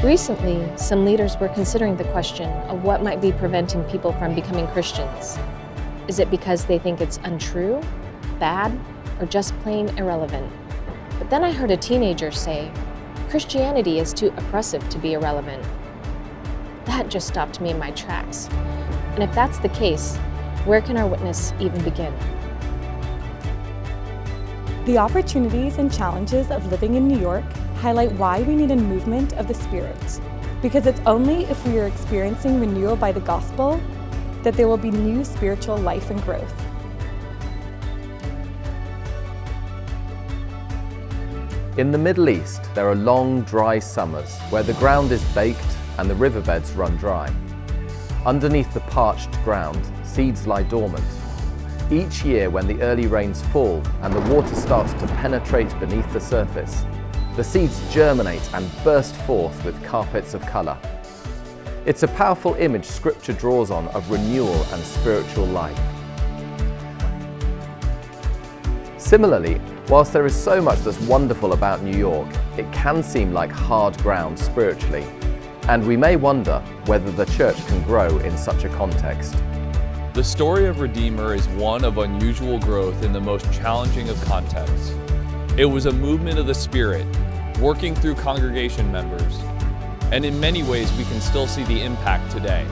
Recently, some leaders were considering the question of what might be preventing people from becoming Christians. Is it because they think it's untrue, bad, or just plain irrelevant? But then I heard a teenager say, Christianity is too oppressive to be irrelevant. That just stopped me in my tracks. And if that's the case, where can our witness even begin? The opportunities and challenges of living in New York highlight why we need a movement of the Spirit, because it's only if we are experiencing renewal by the gospel that there will be new spiritual life and growth. In the Middle East, there are long, dry summers where the ground is baked and the riverbeds run dry. Underneath the parched ground, seeds lie dormant. Each year when the early rains fall and the water starts to penetrate beneath the surface, the seeds germinate and burst forth with carpets of colour. It's a powerful image Scripture draws on of renewal and spiritual life. Similarly, whilst there is so much that's wonderful about New York, it can seem like hard ground spiritually, and we may wonder whether the church can grow in such a context. The story of Redeemer is one of unusual growth in the most challenging of contexts. It was a movement of the Spirit, working through congregation members, and in many ways we can still see the impact today.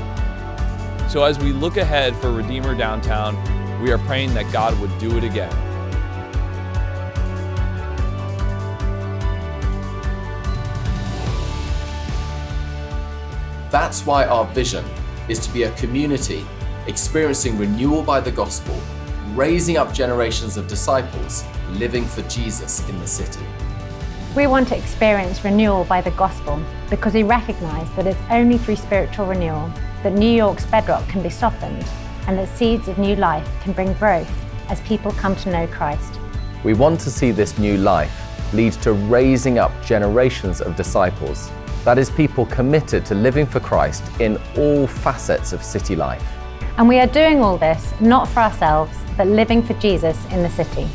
So as we look ahead for Redeemer Downtown, we are praying that God would do it again. That's why our vision is to be a community experiencing renewal by the gospel, raising up generations of disciples, living for Jesus in the city. We want to experience renewal by the gospel because we recognize that it's only through spiritual renewal that New York's bedrock can be softened and that seeds of new life can bring growth as people come to know Christ. We want to see this new life lead to raising up generations of disciples. That is, people committed to living for Christ in all facets of city life. And we are doing all this not for ourselves, but living for Jesus in the city.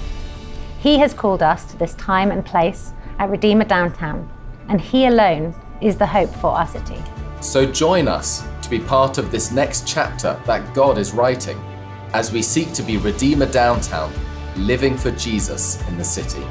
He has called us to this time and place at Redeemer Downtown, and He alone is the hope for our city. So join us to be part of this next chapter that God is writing as we seek to be Redeemer Downtown, living for Jesus in the city.